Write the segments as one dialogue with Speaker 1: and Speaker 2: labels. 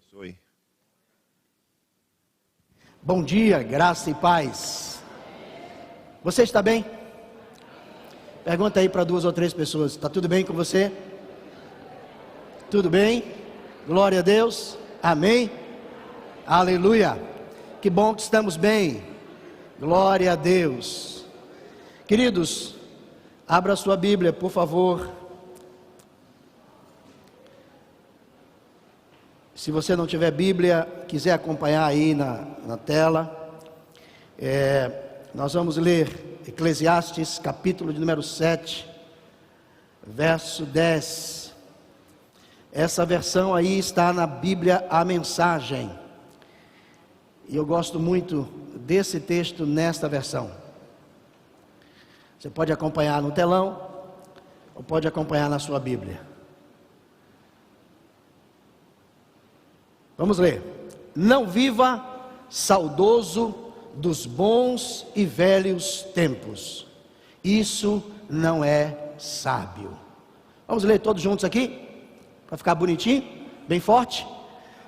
Speaker 1: abençoe.
Speaker 2: Bom dia, graça e paz. Você está bem? Pergunta aí para 2 ou 3 pessoas: está tudo bem com você? Tudo bem? Glória a Deus. Amém. Aleluia. Que bom que estamos bem. Glória a Deus. Queridos, abra sua Bíblia, por favor. Se você não tiver Bíblia, quiser acompanhar aí na tela, nós vamos ler Eclesiastes, capítulo de número 7, verso 10. Essa versão aí está na Bíblia, a Mensagem. E eu gosto muito desse texto nesta versão. Você pode acompanhar no telão, ou pode acompanhar na sua Bíblia. Vamos ler. Não viva saudoso dos bons e velhos tempos. Isso não é sábio. Vamos ler todos juntos aqui? Para ficar bonitinho, bem forte.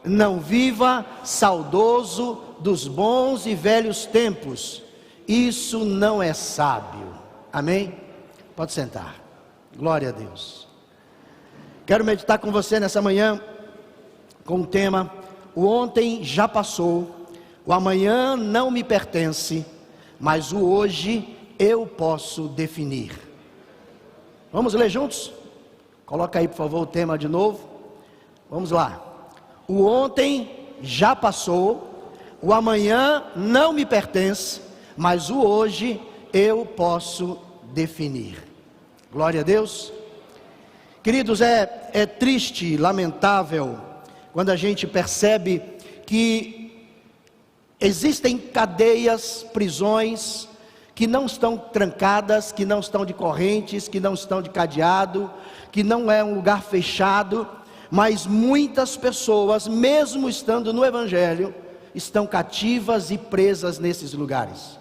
Speaker 2: Não viva saudoso dos bons e velhos tempos. Isso não é sábio. Amém? Pode sentar. Glória a Deus. Quero meditar com você nessa manhã com o tema: o ontem já passou, o amanhã não me pertence, mas o hoje eu posso definir. Vamos ler juntos? Coloca aí, por favor, o tema de novo. Vamos lá. O ontem já passou, o amanhã não me pertence, mas o hoje eu posso definir. Glória a Deus. Queridos, é triste, lamentável, quando a gente percebe que existem cadeias, prisões, que não estão trancadas, que não estão de correntes, que não estão de cadeado, que não é um lugar fechado, mas muitas pessoas, mesmo estando no Evangelho, estão cativas e presas nesses lugares.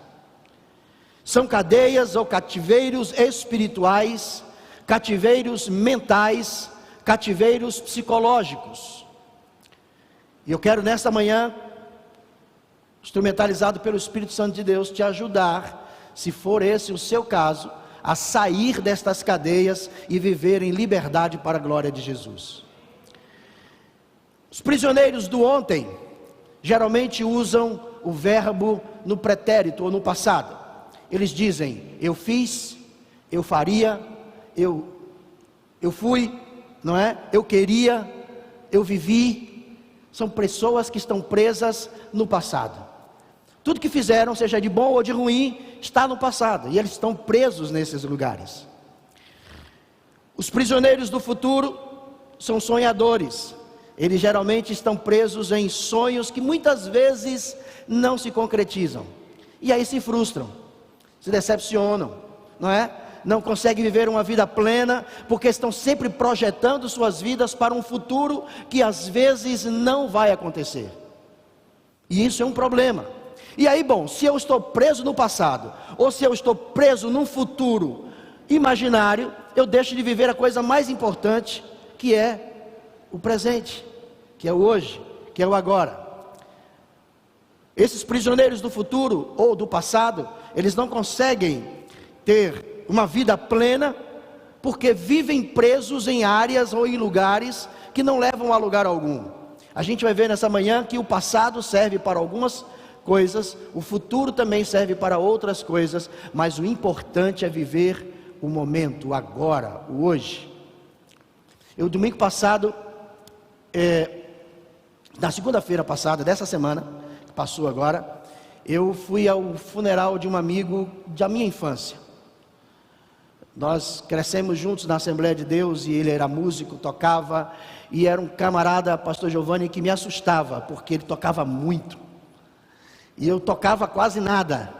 Speaker 2: São cadeias ou cativeiros espirituais, cativeiros mentais, cativeiros psicológicos. E eu quero nesta manhã, instrumentalizado pelo Espírito Santo de Deus, te ajudar, se for esse o seu caso, a sair destas cadeias e viver em liberdade para a glória de Jesus. Os prisioneiros do ontem geralmente usam o verbo no pretérito ou no passado. Eles dizem: eu fiz, eu faria, eu fui, não é? Eu queria, eu vivi. São pessoas que estão presas no passado. Tudo que fizeram, seja de bom ou de ruim, está no passado, e eles estão presos nesses lugares. Os prisioneiros do futuro são sonhadores. Eles geralmente estão presos em sonhos que muitas vezes não se concretizam, e aí se frustram, se decepcionam, não é? Não conseguem viver uma vida plena, porque estão sempre projetando suas vidas para um futuro que às vezes não vai acontecer. E isso é um problema. E aí, bom, se eu estou preso no passado, ou se eu estou preso num futuro imaginário, eu deixo de viver a coisa mais importante, que é o presente, que é o hoje, que é o agora. Esses prisioneiros do futuro ou do passado, eles não conseguem ter uma vida plena, porque vivem presos em áreas ou em lugares que não levam a lugar algum. A gente vai ver nessa manhã que o passado serve para algumas coisas, o futuro também serve para outras coisas, mas o importante é viver o momento, o agora, o hoje. Eu domingo passado, na segunda-feira passada, dessa semana, que passou agora, eu fui ao funeral de um amigo da minha infância. Nós crescemos juntos na Assembleia de Deus, e ele era músico, tocava, e era um camarada, pastor Giovanni, que me assustava, porque ele tocava muito, e eu tocava quase nada.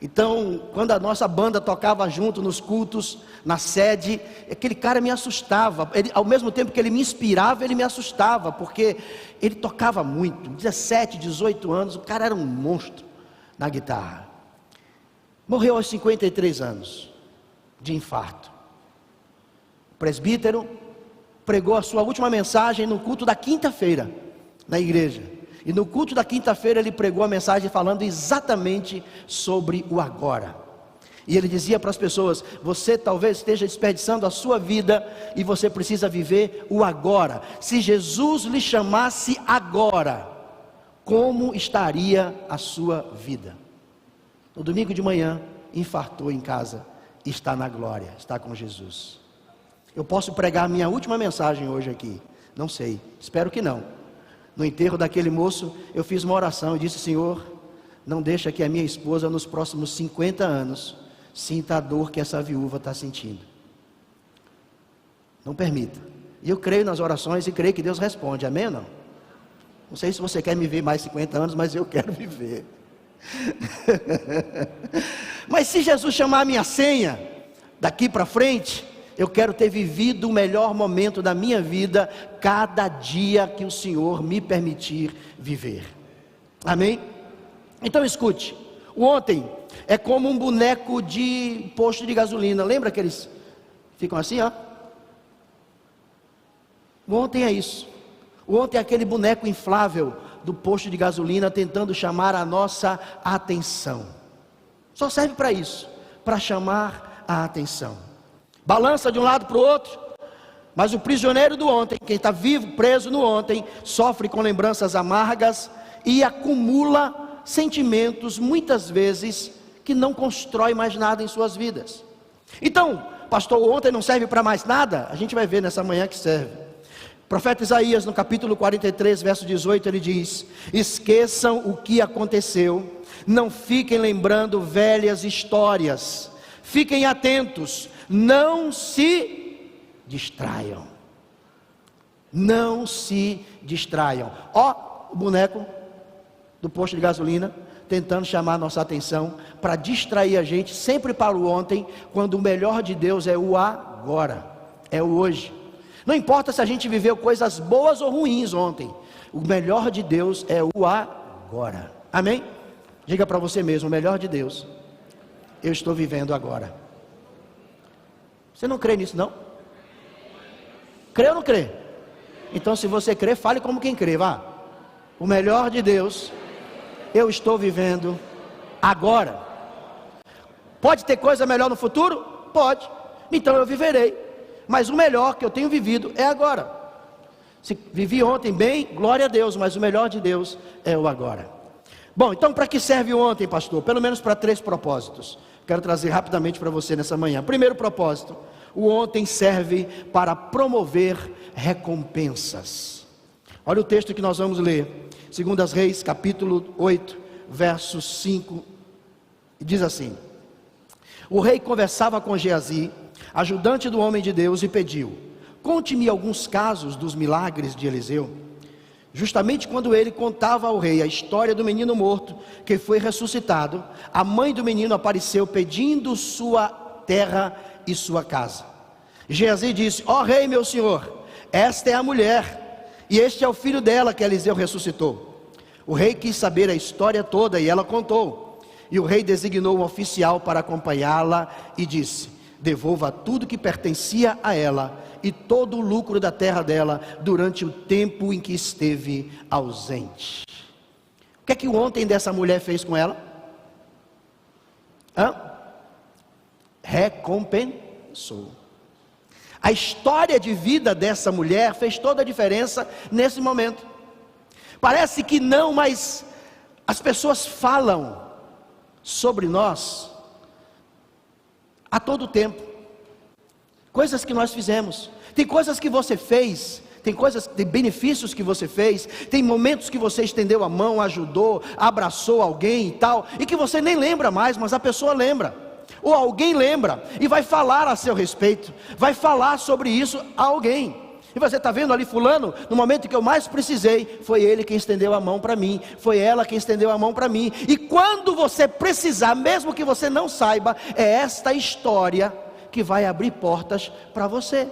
Speaker 2: Então, quando a nossa banda tocava junto nos cultos, na sede, aquele cara me assustava. Ele, ao mesmo tempo que ele me inspirava, ele me assustava, porque ele tocava muito, 17, 18 anos, o cara era um monstro na guitarra. Morreu aos 53 anos. De infarto. O presbítero pregou a sua última mensagem no culto da quinta-feira, na igreja. E no culto da quinta-feira ele pregou a mensagem falando exatamente sobre o agora. E ele dizia para as pessoas: você talvez esteja desperdiçando a sua vida e você precisa viver o agora. Se Jesus lhe chamasse agora, como estaria a sua vida? No domingo de manhã, infartou em casa, está na glória, está com Jesus. Eu posso pregar minha última mensagem hoje aqui? Não sei, espero que não. No enterro daquele moço, eu fiz uma oração e disse: Senhor, não deixa que a minha esposa nos próximos 50 anos sinta a dor que essa viúva está sentindo. Não permita. E eu creio nas orações e creio que Deus responde, amém ou não? Não sei se você quer me ver mais 50 anos, mas eu quero viver. Mas se Jesus chamar a minha senha, daqui para frente, eu quero ter vivido o melhor momento da minha vida, cada dia que o Senhor me permitir viver. Amém? Então escute, o ontem é como um boneco de posto de gasolina. Lembra que eles ficam assim, ó? O ontem é isso. O ontem é aquele boneco inflável do posto de gasolina tentando chamar a nossa atenção. Só serve para isso, para chamar a atenção. Balança de um lado para o outro, mas o prisioneiro do ontem, quem está vivo, preso no ontem, sofre com lembranças amargas e acumula sentimentos, muitas vezes, que não constrói mais nada em suas vidas. Então, pastor, ontem não serve para mais nada? A gente vai ver nessa manhã que serve. O profeta Isaías, no capítulo 43, verso 18, ele diz: esqueçam o que aconteceu, não fiquem lembrando velhas histórias, fiquem atentos, não se distraiam. Não se distraiam. Ó, o boneco do posto de gasolina tentando chamar a nossa atenção para distrair a gente sempre para o ontem, quando o melhor de Deus é o agora, é o hoje. Não importa se a gente viveu coisas boas ou ruins ontem, o melhor de Deus é o agora. Amém? Diga para você mesmo: o melhor de Deus eu estou vivendo agora. Você não crê nisso, não? Crê ou não crê? Então, se você crê, fale como quem crê, vá. O melhor de Deus eu estou vivendo agora. Pode ter coisa melhor no futuro? Pode. Então eu viverei. Mas o melhor que eu tenho vivido é agora. Se vivi ontem bem, glória a Deus, mas o melhor de Deus é o agora. Bom, então para que serve o ontem, pastor? Pelo menos para 3 propósitos. Quero trazer rapidamente para você nessa manhã. Primeiro propósito: o ontem serve para promover recompensas. Olha o texto que nós vamos ler. 2 Reis, capítulo 8, verso 5. Diz assim: o rei conversava com Geazi, ajudante do homem de Deus, e pediu: conte-me alguns casos dos milagres de Eliseu. Justamente quando ele contava ao rei a história do menino morto que foi ressuscitado, a mãe do menino apareceu pedindo sua terra e sua casa. Geazi disse: ó rei, meu senhor, esta é a mulher, e este é o filho dela que Eliseu ressuscitou. O rei quis saber a história toda e ela contou. E o rei designou um oficial para acompanhá-la e disse: devolva tudo que pertencia a ela e todo o lucro da terra dela durante o tempo em que esteve ausente. O que é que o ontem dessa mulher fez com ela? Recompensou. A história de vida dessa mulher fez toda a diferença nesse momento. Parece que não, mas as pessoas falam sobre nós a todo tempo. Coisas que nós fizemos. Tem coisas que você fez, tem benefícios que você fez, tem momentos que você estendeu a mão, ajudou, abraçou alguém e tal, e que você nem lembra mais, mas a pessoa lembra, ou alguém lembra, e vai falar a seu respeito, vai falar sobre isso a alguém. E você está vendo ali fulano, no momento que eu mais precisei, foi ele quem estendeu a mão para mim, foi ela quem estendeu a mão para mim. E quando você precisar, mesmo que você não saiba, é esta história que vai abrir portas para você.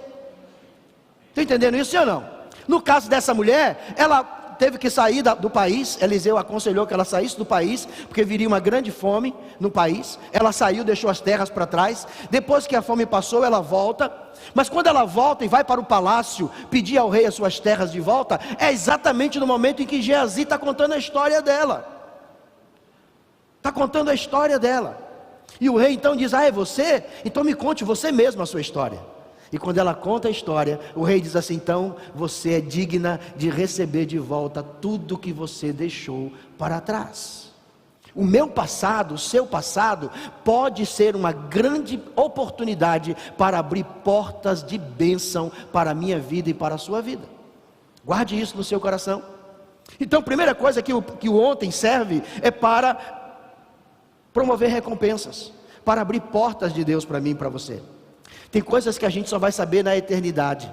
Speaker 2: Está entendendo isso ou não? No caso dessa mulher, ela teve que sair do país. Eliseu aconselhou que ela saísse do país, porque viria uma grande fome no país. Ela saiu, deixou as terras para trás. Depois que a fome passou, ela volta. Mas quando ela volta e vai para o palácio pedir ao rei as suas terras de volta, é exatamente no momento em que Geazi está contando a história dela. Está contando a história dela. E o rei então diz: é você? Então me conte você mesmo a sua história. E quando ela conta a história, o rei diz assim: então você é digna de receber de volta tudo que você deixou para trás. O meu passado, o seu passado, pode ser uma grande oportunidade para abrir portas de bênção para a minha vida e para a sua vida. Guarde isso no seu coração. Então, a primeira coisa que o ontem serve é para promover recompensas, para abrir portas de Deus para mim e para você. Tem coisas que a gente só vai saber na eternidade.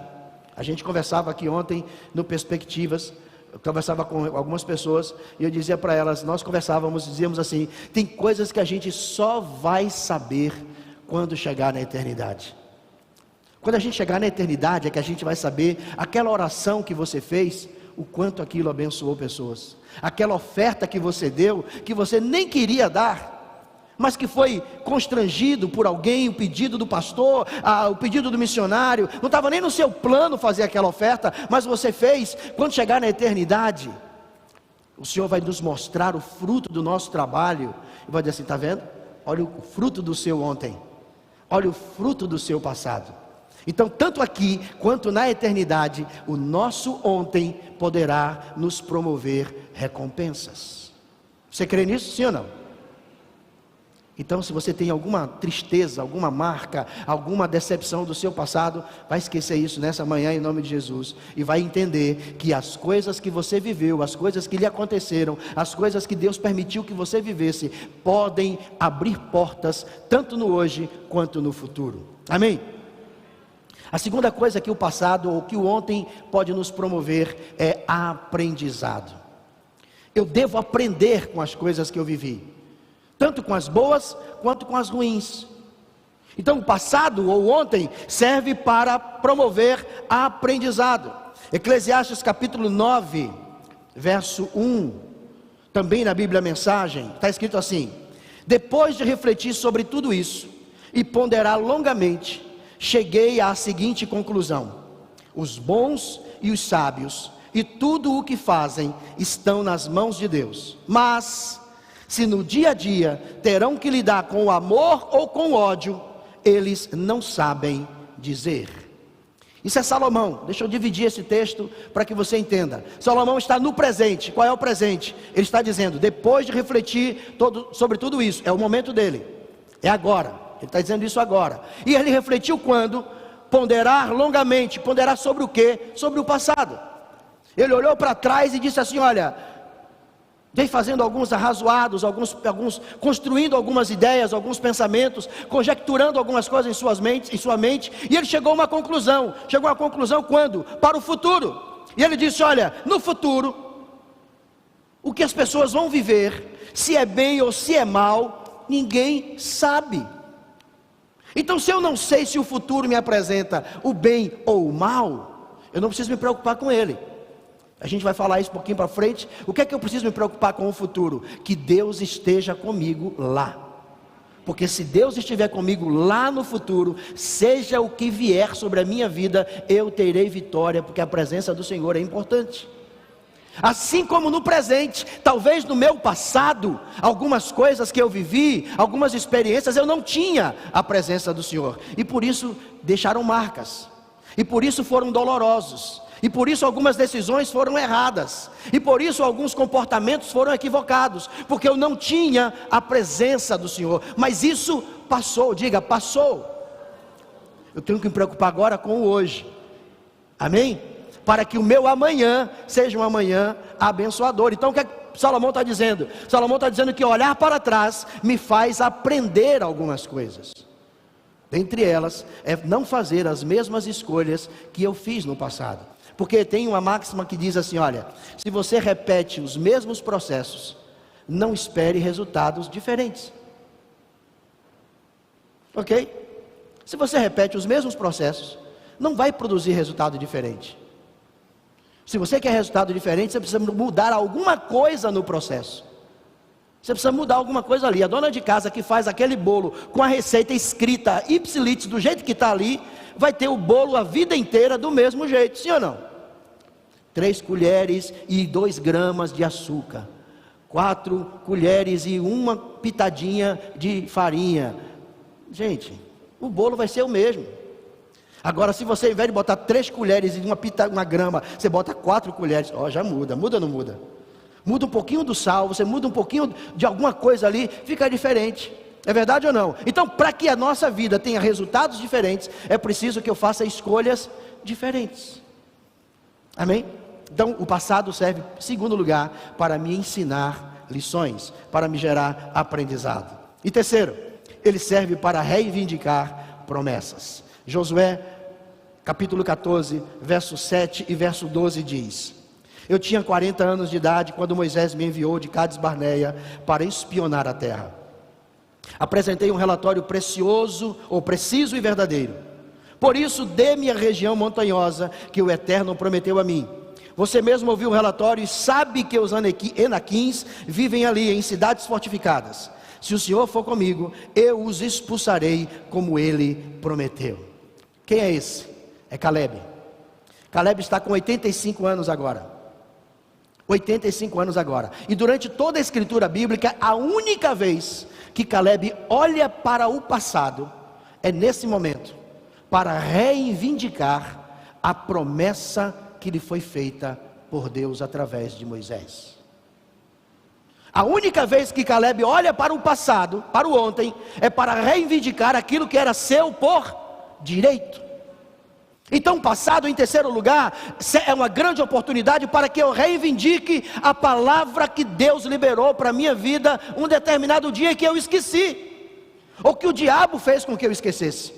Speaker 2: A gente conversava aqui ontem no Perspectivas. Eu conversava com algumas pessoas e eu dizia para elas, nós conversávamos, dizíamos assim: tem coisas que a gente só vai saber quando chegar na eternidade. Quando a gente chegar na eternidade é que a gente vai saber aquela oração que você fez, o quanto aquilo abençoou pessoas. Aquela oferta que você deu, que você nem queria dar, mas que foi constrangido por alguém, o pedido do pastor, o pedido do missionário, não estava nem no seu plano fazer aquela oferta, mas você fez. Quando chegar na eternidade, o Senhor vai nos mostrar o fruto do nosso trabalho, e vai dizer assim: está vendo? Olha o fruto do seu ontem, olha o fruto do seu passado. Então, tanto aqui quanto na eternidade, o nosso ontem poderá nos promover recompensas. Você crê nisso, sim ou não? Então, se você tem alguma tristeza, alguma marca, alguma decepção do seu passado, vai esquecer isso nessa manhã em nome de Jesus, e vai entender que as coisas que você viveu, as coisas que lhe aconteceram, as coisas que Deus permitiu que você vivesse, podem abrir portas, tanto no hoje quanto no futuro. Amém? A segunda coisa que o passado, ou que o ontem pode nos promover, é aprendizado. Eu devo aprender com as coisas que eu vivi, tanto com as boas quanto com as ruins. Então o passado ou ontem serve para promover aprendizado. Eclesiastes capítulo 9, verso 1, também na Bíblia Mensagem, está escrito assim: depois de refletir sobre tudo isso e ponderar longamente, cheguei à seguinte conclusão: os bons e os sábios e tudo o que fazem estão nas mãos de Deus, mas se no dia a dia terão que lidar com o amor ou com o ódio, eles não sabem dizer. Isso é Salomão. Deixa eu dividir esse texto para que você entenda. Salomão está no presente. Qual é o presente? Ele está dizendo, depois de refletir sobre tudo isso, é o momento dele, é agora. Ele está dizendo isso agora. E ele refletiu quando? Ponderar longamente. Ponderar sobre o quê? Sobre o passado. Ele olhou para trás e disse assim: olha, vem fazendo alguns arrazoados, alguns construindo algumas ideias, alguns pensamentos, conjecturando algumas coisas em sua mente, e ele chegou a uma conclusão. Chegou a uma conclusão quando? Para o futuro. E ele disse: olha, no futuro, o que as pessoas vão viver, se é bem ou se é mal, ninguém sabe. Então, se eu não sei se o futuro me apresenta o bem ou o mal, eu não preciso me preocupar com ele. A gente vai falar isso um pouquinho para frente. O que é que eu preciso me preocupar com o futuro? Que Deus esteja comigo lá. Porque se Deus estiver comigo lá no futuro, seja o que vier sobre a minha vida, eu terei vitória, porque a presença do Senhor é importante. Assim como no presente, talvez no meu passado, algumas coisas que eu vivi, algumas experiências, eu não tinha a presença do Senhor, e por isso deixaram marcas, e por isso foram dolorosos, e por isso algumas decisões foram erradas, e por isso alguns comportamentos foram equivocados, porque eu não tinha a presença do Senhor. Mas isso passou, diga, passou. Eu tenho que me preocupar agora com o hoje, amém? Para que o meu amanhã seja um amanhã abençoador. Então o que é que Salomão está dizendo? Salomão está dizendo que olhar para trás me faz aprender algumas coisas. Dentre elas, é não fazer as mesmas escolhas que eu fiz no passado. Porque tem uma máxima que diz assim: olha, se você repete os mesmos processos, não espere resultados diferentes. Ok? Se você repete os mesmos processos, não vai produzir resultado diferente. Se você quer resultado diferente, você precisa mudar alguma coisa no processo. Você precisa mudar alguma coisa ali. A dona de casa que faz aquele bolo com a receita escrita ipsilitz do jeito que está ali, vai ter o bolo a vida inteira do mesmo jeito, sim ou não? 3 colheres e 2 gramas de açúcar, 4 colheres e 1 pitadinha de farinha. Gente, o bolo vai ser o mesmo. Agora, se você, ao invés de botar 3 colheres e 1 grama, você bota 4 colheres, já muda. Muda ou não muda? Muda um pouquinho do sal, você muda um pouquinho de alguma coisa ali, fica diferente. É verdade ou não? Então, para que a nossa vida tenha resultados diferentes, é preciso que eu faça escolhas diferentes. Amém? Então, o passado serve, em segundo lugar, para me ensinar lições, para me gerar aprendizado. E terceiro, ele serve para reivindicar promessas. Josué, capítulo 14, verso 7 e verso 12 diz: eu tinha 40 anos de idade quando Moisés me enviou de Cades Barneia para espionar a terra. Apresentei um relatório preciso e verdadeiro. Por isso, dê-me a região montanhosa que o Eterno prometeu a mim. Você mesmo ouviu o relatório e sabe que os Enaquins vivem ali, em cidades fortificadas. Se o Senhor for comigo, eu os expulsarei como Ele prometeu. Quem é esse? É Caleb. Caleb está com 85 anos agora. 85 anos agora. E durante toda a escritura bíblica, a única vez que Caleb olha para o passado, é nesse momento, para reivindicar a promessa que lhe foi feita por Deus através de Moisés. A única vez que Caleb olha para o passado, para o ontem, é para reivindicar aquilo que era seu por direito. Então, passado, em terceiro lugar, é uma grande oportunidade para que eu reivindique a palavra que Deus liberou para a minha vida um determinado dia que eu esqueci, ou que o diabo fez com que eu esquecesse.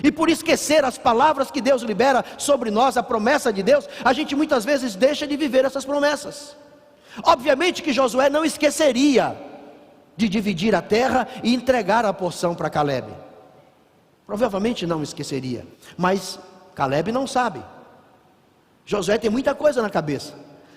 Speaker 2: E por esquecer as palavras que Deus libera sobre nós, a promessa de Deus, a gente muitas vezes deixa de viver essas promessas. Obviamente que Josué não esqueceria de dividir a terra e entregar a porção para Caleb. Provavelmente não esqueceria, mas Caleb não sabe. Josué tem muita coisa na cabeça,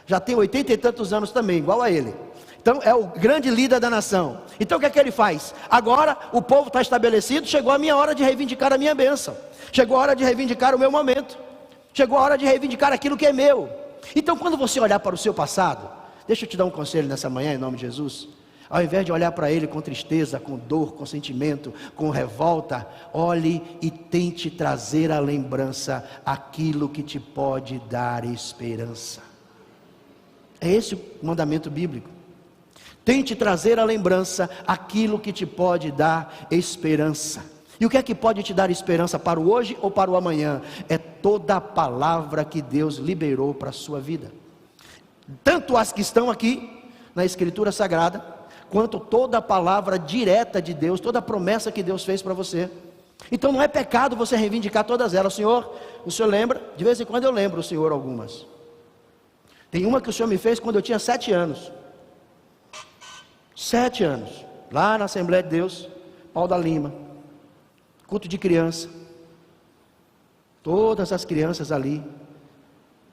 Speaker 2: já tem 80 e tantos anos também, igual a ele. Então é o grande líder da nação. Então o que é que ele faz? Agora o povo está estabelecido, chegou a minha hora de reivindicar a minha bênção, chegou a hora de reivindicar o meu momento, chegou a hora de reivindicar aquilo que é meu. Então, quando você olhar para o seu passado, deixa eu te dar um conselho nessa manhã, em nome de Jesus. Ao invés de olhar para ele com tristeza, com dor, com sentimento, com revolta, olhe e tente trazer à lembrança aquilo que te pode dar esperança. É esse o mandamento bíblico. Tente trazer à lembrança aquilo que te pode dar esperança. E o que é que pode te dar esperança para o hoje ou para o amanhã? É toda a palavra que Deus liberou para a sua vida. Tanto as que estão aqui na Escritura Sagrada, quanto toda a palavra direta de Deus, toda a promessa que Deus fez para você. Então não é pecado você reivindicar todas elas. O Senhor lembra? De vez em quando eu lembro o Senhor algumas. Tem uma que o Senhor me fez quando eu tinha 7 anos. 7 anos, lá na Assembleia de Deus, Pau da Lima, culto de criança. Todas as crianças ali.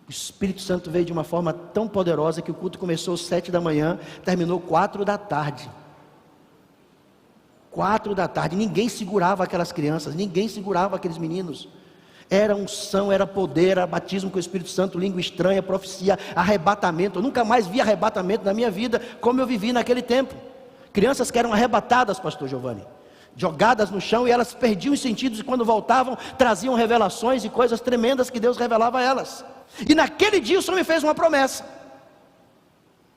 Speaker 2: O Espírito Santo veio de uma forma tão poderosa que o culto começou às 7 da manhã, terminou 4 da tarde. 4 da tarde, ninguém segurava aquelas crianças, ninguém segurava aqueles meninos. Era unção, era poder, era batismo com o Espírito Santo, língua estranha, profecia, arrebatamento. Eu nunca mais vi arrebatamento na minha vida como eu vivi naquele tempo. Crianças que eram arrebatadas, pastor Giovanni, jogadas no chão, e elas perdiam os sentidos, e quando voltavam, traziam revelações e coisas tremendas que Deus revelava a elas. E naquele dia o Senhor me fez uma promessa.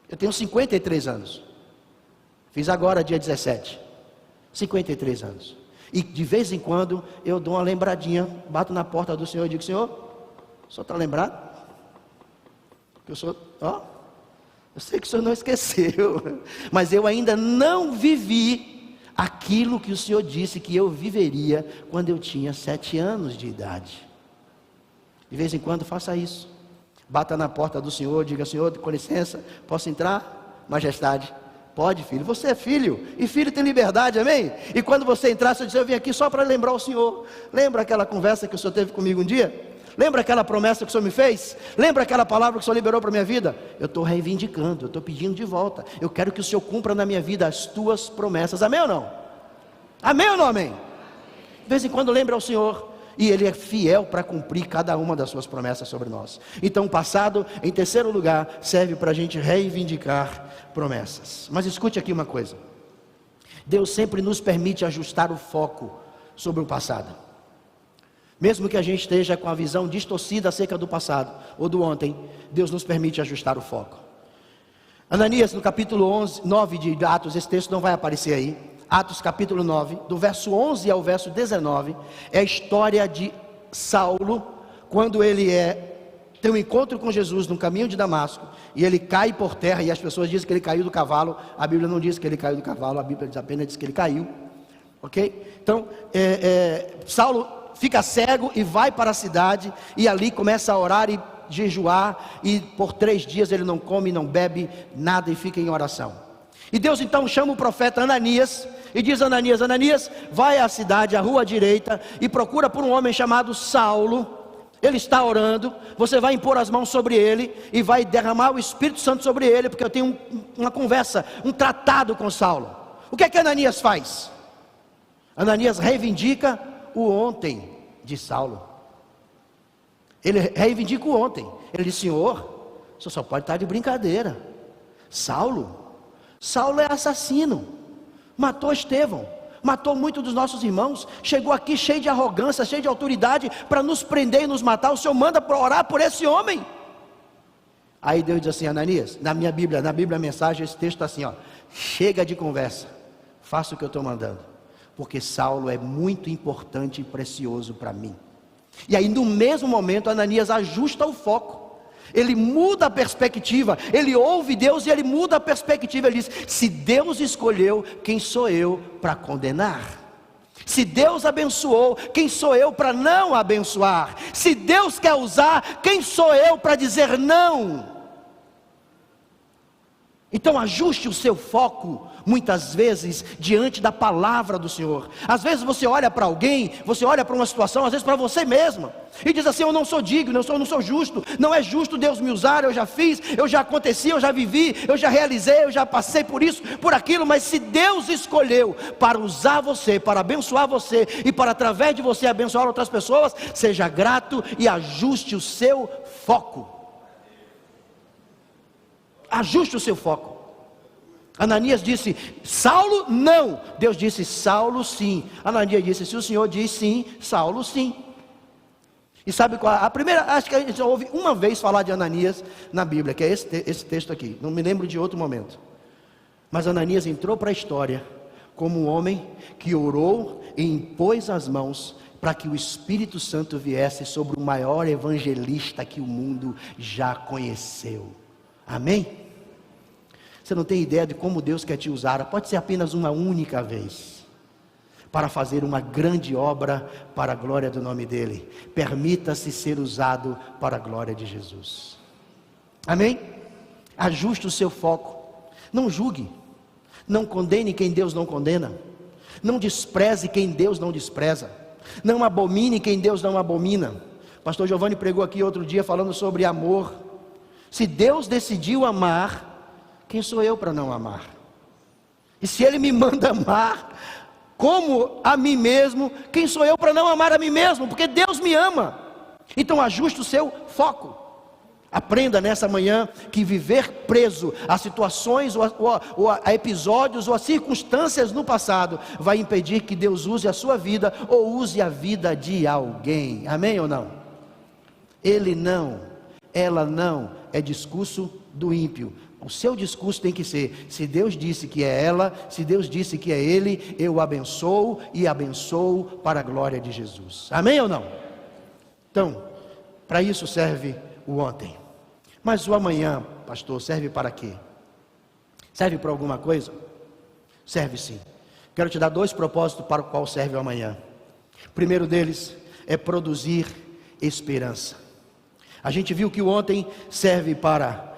Speaker 2: Eu tenho 53 anos. Fiz agora dia 17. 53 anos. E de vez em quando eu dou uma lembradinha, bato na porta do Senhor e digo: Senhor, o Senhor está lembrado? Que o Senhor, eu sei que o Senhor não esqueceu, mas eu ainda não vivi aquilo que o Senhor disse que eu viveria quando eu tinha 7 anos de idade. De vez em quando faça isso. Bata na porta do Senhor, diga: Senhor, com licença, posso entrar? Majestade. Pode, filho, você é filho, e filho tem liberdade, amém? E quando você entrar, você diz: eu vim aqui só para lembrar o Senhor. Lembra aquela conversa que o Senhor teve comigo um dia? Lembra aquela promessa que o Senhor me fez? Lembra aquela palavra que o Senhor liberou para a minha vida? Eu estou reivindicando, eu estou pedindo de volta. Eu quero que o Senhor cumpra na minha vida as tuas promessas. Amém ou não? Amém ou não amém? De vez em quando lembra ao Senhor, e Ele é fiel para cumprir cada uma das suas promessas sobre nós. Então o passado, em terceiro lugar, serve para a gente reivindicar promessas. Mas escute aqui uma coisa: Deus sempre nos permite ajustar o foco sobre o passado. Mesmo que a gente esteja com a visão distorcida acerca do passado ou do ontem, Deus nos permite ajustar o foco. Ananias, no capítulo 9 de Atos, esse texto não vai aparecer aí. Atos capítulo 9, do verso 11 ao verso 19, é a história de Saulo, quando ele tem um encontro com Jesus no caminho de Damasco, e ele cai por terra, e as pessoas dizem que ele caiu do cavalo. A Bíblia não diz que ele caiu do cavalo, a Bíblia apenas diz que ele caiu, ok? Então, Saulo fica cego e vai para a cidade, e ali começa a orar e jejuar, e por 3 dias ele não come, não bebe nada e fica em oração. E Deus então chama o profeta Ananias e diz: Ananias, Ananias, vai à cidade, à rua direita, e procura por um homem chamado Saulo. Ele está orando, você vai impor as mãos sobre ele e vai derramar o Espírito Santo sobre ele, porque eu tenho uma conversa, um tratado com Saulo. O que é que Ananias faz? Ananias reivindica o ontem de Saulo. Ele reivindica o ontem. Ele diz: Senhor, o senhor só pode estar de brincadeira. Saulo é assassino, matou Estevão, matou muitos dos nossos irmãos, chegou aqui cheio de arrogância, cheio de autoridade, para nos prender e nos matar. O Senhor manda para orar por esse homem. Aí Deus diz assim: Ananias, na Bíblia a mensagem, esse texto está assim, ó: chega de conversa, faça o que eu estou mandando, porque Saulo é muito importante e precioso para mim. E aí no mesmo momento Ananias ajusta o foco. Ele muda a perspectiva, ele ouve Deus e ele muda a perspectiva. Ele diz: se Deus escolheu, quem sou eu para condenar? Se Deus abençoou, quem sou eu para não abençoar? Se Deus quer usar, quem sou eu para dizer não? Então ajuste o seu foco, muitas vezes, diante da palavra do Senhor. Às vezes você olha para alguém, você olha para uma situação, às vezes para você mesmo, e diz assim: eu não sou digno, eu não sou justo, não é justo Deus me usar. Eu já fiz, eu já aconteci, eu já vivi, eu já realizei, eu já passei por isso, por aquilo. Mas se Deus escolheu para usar você, para abençoar você, e para através de você abençoar outras pessoas, seja grato e ajuste o seu foco. Ajuste o seu foco. Ananias disse: Saulo não. Deus disse: Saulo sim. Ananias disse: se o Senhor diz sim, Saulo sim. E sabe qual? A primeira, acho que a gente já ouve uma vez falar de Ananias na Bíblia, que é esse texto aqui. Não me lembro de outro momento. Mas Ananias entrou para a história como um homem que orou e impôs as mãos para que o Espírito Santo viesse sobre o maior evangelista que o mundo já conheceu. Amém? Você não tem ideia de como Deus quer te usar. Pode ser apenas uma única vez, para fazer uma grande obra para a glória do nome dEle. Permita-se ser usado para a glória de Jesus. Amém? Ajuste o seu foco. Não julgue. Não condene quem Deus não condena. Não despreze quem Deus não despreza. Não abomine quem Deus não abomina. Pastor Giovanni pregou aqui outro dia falando sobre amor. Se Deus decidiu amar, quem sou eu para não amar? E se Ele me manda amar como a mim mesmo, quem sou eu para não amar a mim mesmo? Porque Deus me ama. Então ajuste o seu foco. Aprenda nessa manhã que viver preso a situações ou a episódios ou a circunstâncias no passado vai impedir que Deus use a sua vida ou use a vida de alguém. Amém ou não? Ele não, ela não, é discurso do ímpio. O seu discurso tem que ser: se Deus disse que é ela, se Deus disse que é ele, eu abençoo e abençoo para a glória de Jesus. Amém ou não? Então, para isso serve o ontem. Mas o amanhã, pastor, serve para quê? Serve para alguma coisa? Serve sim. Quero te dar 2 propósitos para o qual serve o amanhã. O primeiro deles é produzir esperança. A gente viu que o ontem serve para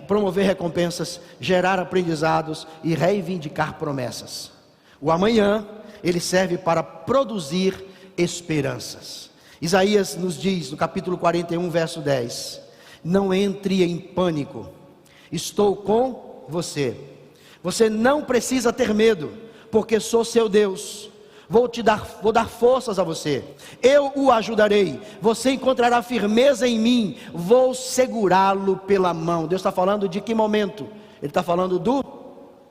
Speaker 2: promover recompensas, gerar aprendizados e reivindicar promessas. O amanhã, ele serve para produzir esperanças. Isaías nos diz, no capítulo 41, verso 10: não entre em pânico, estou com você. Você não precisa ter medo, porque sou seu Deus. Vou dar forças a você, eu o ajudarei, você encontrará firmeza em mim, vou segurá-lo pela mão. Deus está falando de que momento? Ele está falando do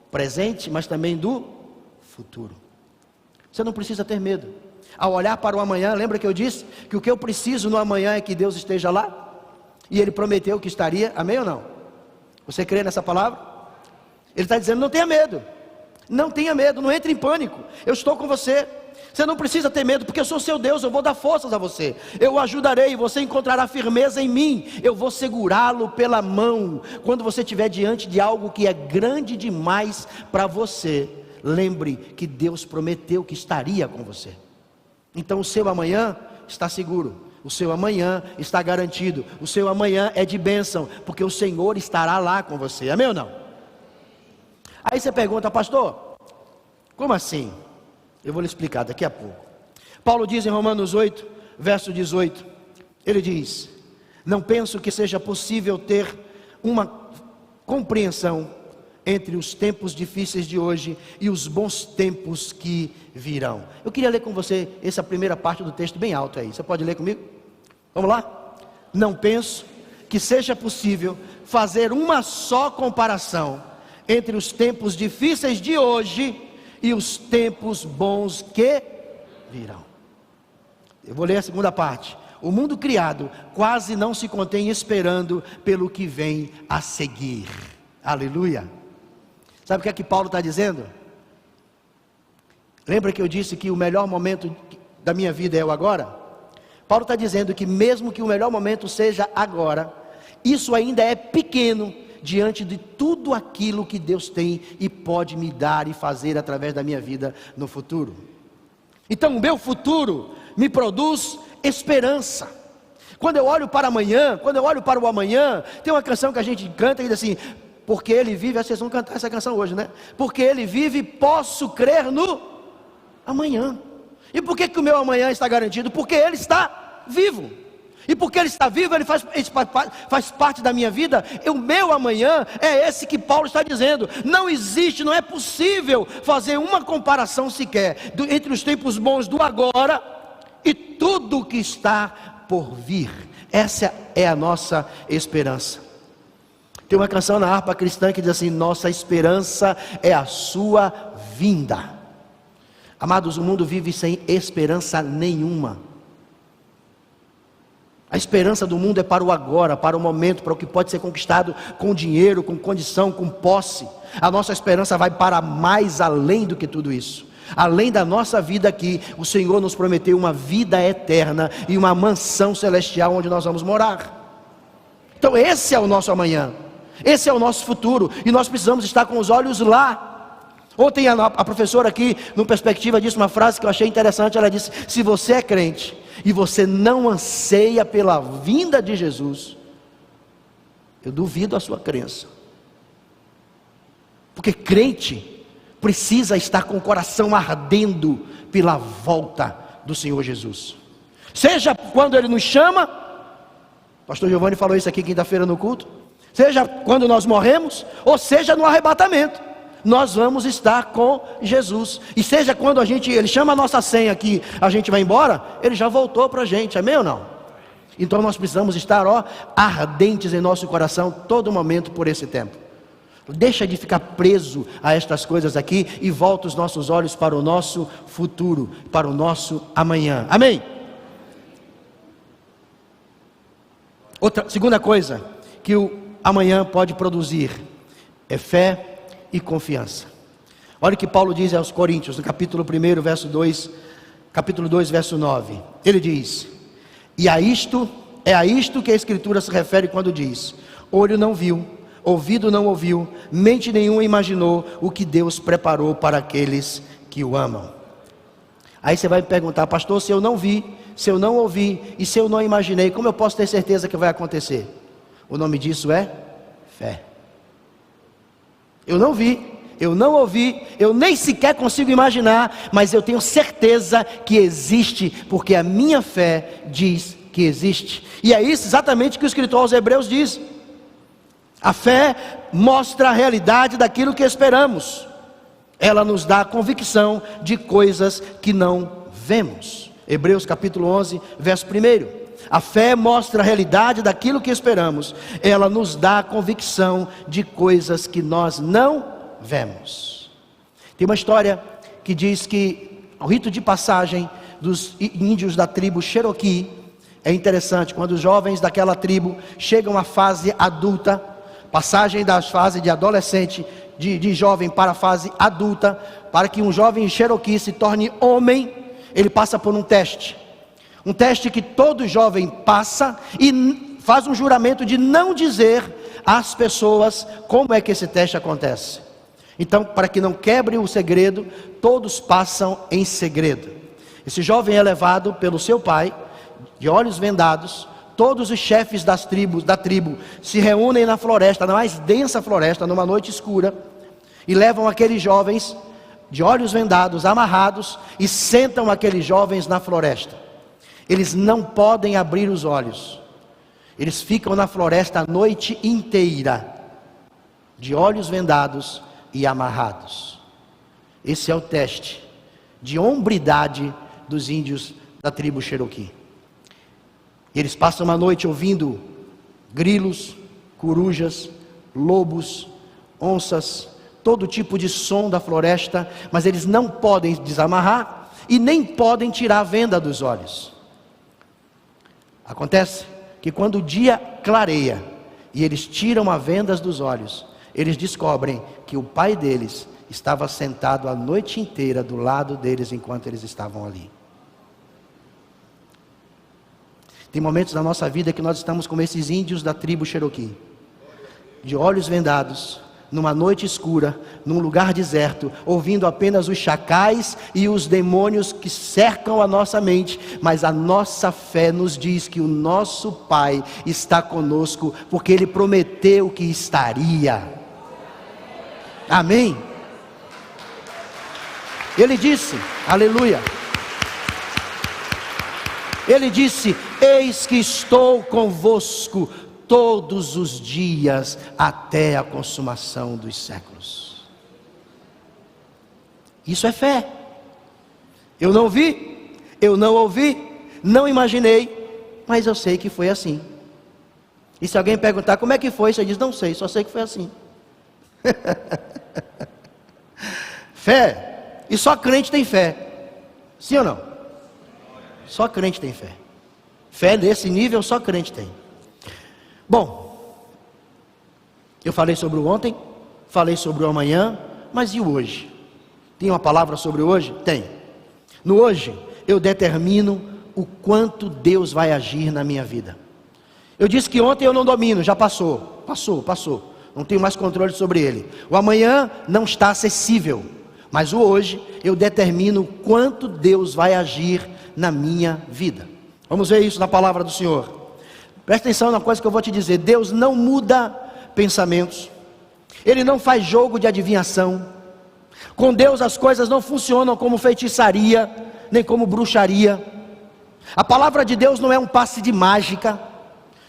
Speaker 2: presente, mas também do futuro. Você não precisa ter medo. Ao olhar para o amanhã, lembra que eu disse que o que eu preciso no amanhã é que Deus esteja lá? E Ele prometeu que estaria, amém ou não? Você crê nessa palavra? Ele está dizendo: não tenha medo. Não tenha medo, não entre em pânico, eu estou com você. Você não precisa ter medo, porque eu sou seu Deus, eu vou dar forças a você, eu o ajudarei, você encontrará firmeza em mim, eu vou segurá-lo pela mão. Quando você estiver diante de algo que é grande demais para você, lembre que Deus prometeu que estaria com você. Então o seu amanhã está seguro, o seu amanhã está garantido, o seu amanhã é de bênção, porque o Senhor estará lá com você, amém ou não? Aí você pergunta: pastor, como assim? Eu vou lhe explicar daqui a pouco. Paulo diz em Romanos 8, verso 18, ele diz: não penso que seja possível ter uma compreensão entre os tempos difíceis de hoje e os bons tempos que virão. Eu queria ler com você essa primeira parte do texto bem alto aí, você pode ler comigo? Vamos lá? Não penso que seja possível fazer uma só comparação entre os tempos difíceis de hoje e os tempos bons que virão. Eu vou ler a segunda parte. O mundo criado quase não se contém esperando pelo que vem a seguir. Aleluia. Sabe o que é que Paulo está dizendo? Lembra que eu disse que o melhor momento da minha vida é o agora? Paulo está dizendo que mesmo que o melhor momento seja agora, isso ainda é pequeno diante de tudo aquilo que Deus tem e pode me dar e fazer através da minha vida no futuro. Então o meu futuro me produz esperança. Quando eu olho para amanhã, quando eu olho para o amanhã, tem uma canção que a gente canta e diz assim: porque Ele vive, vocês vão cantar essa canção hoje, né? Porque Ele vive, posso crer no amanhã. E por que o meu amanhã está garantido? Porque Ele está vivo. E porque Ele está vivo, Ele faz parte da minha vida. O meu amanhã é esse que Paulo está dizendo. Não existe, não é possível fazer uma comparação sequer entre os tempos bons do agora e tudo que está por vir. Essa é a nossa esperança. Tem uma canção na harpa cristã que diz assim: nossa esperança é a sua vinda. Amados, o mundo vive sem esperança nenhuma. A esperança do mundo é para o agora, para o momento, para o que pode ser conquistado com dinheiro, com condição, com posse. A nossa esperança vai para mais além do que tudo isso. Além da nossa vida aqui, o Senhor nos prometeu uma vida eterna e uma mansão celestial onde nós vamos morar. Então esse é o nosso amanhã, esse é o nosso futuro, e nós precisamos estar com os olhos lá. Ontem a professora aqui, no Perspectiva, disse uma frase que eu achei interessante. Ela disse: se você é crente e você não anseia pela vinda de Jesus, eu duvido a sua crença. Porque crente precisa estar com o coração ardendo pela volta do Senhor Jesus. Seja quando Ele nos chama, pastor Giovanni falou isso aqui quinta-feira no culto, seja quando nós morremos, ou seja no arrebatamento, nós vamos estar com Jesus. E seja quando Ele chama a nossa senha aqui, a gente vai embora, Ele já voltou para a gente, amém ou não? Então nós precisamos estar ardentes em nosso coração todo momento por esse tempo. Deixa de ficar preso a estas coisas aqui e volta os nossos olhos para o nosso futuro, para o nosso amanhã, amém? Segunda coisa que o amanhã pode produzir é fé e confiança. Olha o que Paulo diz aos Coríntios, no capítulo 1, verso 2, capítulo 2, verso 9. Ele diz: e a isto que a Escritura se refere quando diz: olho não viu, ouvido não ouviu, mente nenhuma imaginou o que Deus preparou para aqueles que o amam. Aí você vai me perguntar: pastor, se eu não vi, se eu não ouvi e se eu não imaginei, como eu posso ter certeza que vai acontecer? O nome disso é fé. Eu não vi, eu não ouvi, eu nem sequer consigo imaginar, mas eu tenho certeza que existe, porque a minha fé diz que existe. E é isso exatamente que o escritor aos Hebreus diz. A fé mostra a realidade daquilo que esperamos. Ela nos dá a convicção de coisas que não vemos. Hebreus capítulo 11, verso 1. A fé mostra a realidade daquilo que esperamos. Ela nos dá a convicção de coisas que nós não vemos. Tem uma história que diz que o rito de passagem dos índios da tribo Cherokee é interessante. Quando os jovens daquela tribo chegam à fase adulta, passagem da fase de adolescente, de jovem para a fase adulta, para que um jovem Cherokee se torne homem, ele passa por um teste. Um teste que todo jovem passa e faz um juramento de não dizer às pessoas como é que esse teste acontece. Então, para que não quebre o segredo, todos passam em segredo. Esse jovem é levado pelo seu pai, de olhos vendados. Todos os chefes da tribo se reúnem na floresta, na mais densa floresta, numa noite escura, e levam aqueles jovens de olhos vendados, amarrados, e sentam aqueles jovens na floresta. Eles não podem abrir os olhos. Eles ficam na floresta a noite inteira, de olhos vendados e amarrados. Esse é o teste de hombridade dos índios da tribo Cherokee. Eles passam a noite ouvindo grilos, corujas, lobos, onças, todo tipo de som da floresta, mas eles não podem desamarrar e nem podem tirar a venda dos olhos. Acontece que quando o dia clareia e eles tiram as vendas dos olhos, eles descobrem que o pai deles estava sentado a noite inteira do lado deles enquanto eles estavam ali. Tem momentos na nossa vida que nós estamos como esses índios da tribo Cherokee, de olhos vendados, numa noite escura, num lugar deserto, ouvindo apenas os chacais e os demônios que cercam a nossa mente, mas a nossa fé nos diz que o nosso Pai está conosco, porque Ele prometeu que estaria. Amém? Ele disse, aleluia, Ele disse: eis que estou convosco todos os dias até a consumação dos séculos. Isso é fé. Eu não vi, eu não ouvi, não imaginei, mas eu sei que foi assim. E se alguém perguntar como é que foi, você diz: não sei, só sei que foi assim. Fé. E só crente tem fé. Sim ou não? Só crente tem fé. Fé desse nível só crente tem. Bom, eu falei sobre o ontem, falei sobre o amanhã, mas e o hoje? Tem uma palavra sobre o hoje? Tem. No hoje, eu determino o quanto Deus vai agir na minha vida. Eu disse que ontem eu não domino, já passou. Não tenho mais controle sobre ele. O amanhã não está acessível, mas o hoje eu determino o quanto Deus vai agir na minha vida. Vamos ver isso na palavra do Senhor. Presta atenção na coisa que eu vou te dizer. Deus não muda pensamentos. Ele não faz jogo de adivinhação. Com Deus as coisas não funcionam como feitiçaria, nem como bruxaria. A palavra de Deus não é um passe de mágica.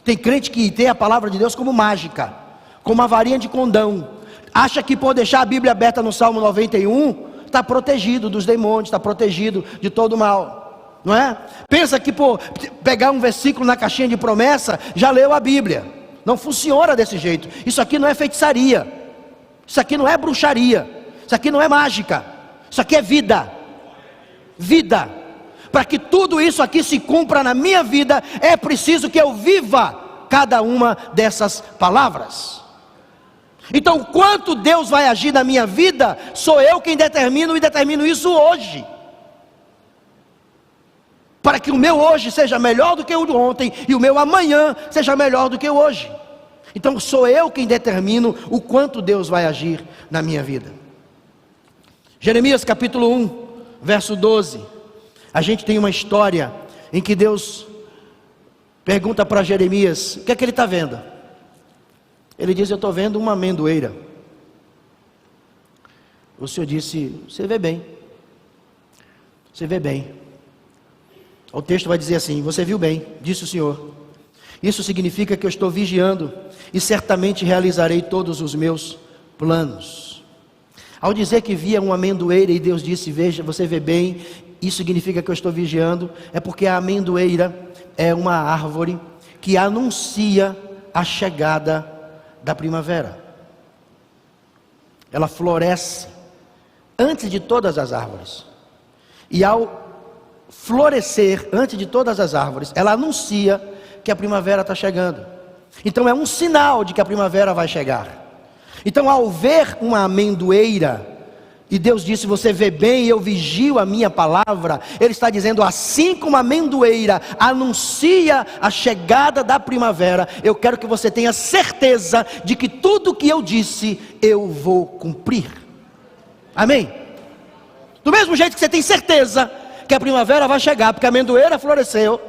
Speaker 2: Tem crente que tem a palavra de Deus como mágica, como uma varinha de condão. Acha que por deixar a Bíblia aberta no Salmo 91, está protegido dos demônios, está protegido de todo mal. Não é? Pensa que por pegar um versículo na caixinha de promessa, já leu a Bíblia. Não funciona desse jeito. Isso aqui não é feitiçaria. Isso aqui não é bruxaria. Isso aqui não é mágica. Isso aqui é vida. Vida. Para que tudo isso aqui se cumpra na minha vida, é preciso que eu viva cada uma dessas palavras. Então, quanto Deus vai agir na minha vida, sou eu quem determino, e determino isso hoje. Para que o meu hoje seja melhor do que o de ontem, e o meu amanhã seja melhor do que o hoje. Então sou eu quem determino o quanto Deus vai agir na minha vida. Jeremias capítulo 1, verso 12. A gente tem uma história em que Deus pergunta para Jeremias: o que é que ele está vendo? Ele diz: eu estou vendo uma amendoeira. O Senhor disse: você vê bem. Você vê bem. O texto vai dizer assim: você viu bem, disse o Senhor. Isso significa que eu estou vigiando e certamente realizarei todos os meus planos. Ao dizer que via uma amendoeira e Deus disse: veja, você vê bem, isso significa que eu estou vigiando, é porque a amendoeira é uma árvore que anuncia a chegada da primavera. Ela floresce antes de todas as árvores. E ao florescer antes de todas as árvores, ela anuncia que a primavera está chegando. Então é um sinal de que a primavera vai chegar. Então, ao ver uma amendoeira, e Deus disse: você vê bem, eu vigio a minha palavra, Ele está dizendo: assim como a amendoeira anuncia a chegada da primavera, eu quero que você tenha certeza de que tudo que eu disse, eu vou cumprir. Amém? Do mesmo jeito que você tem certeza que a primavera vai chegar, porque a amendoeira floresceu,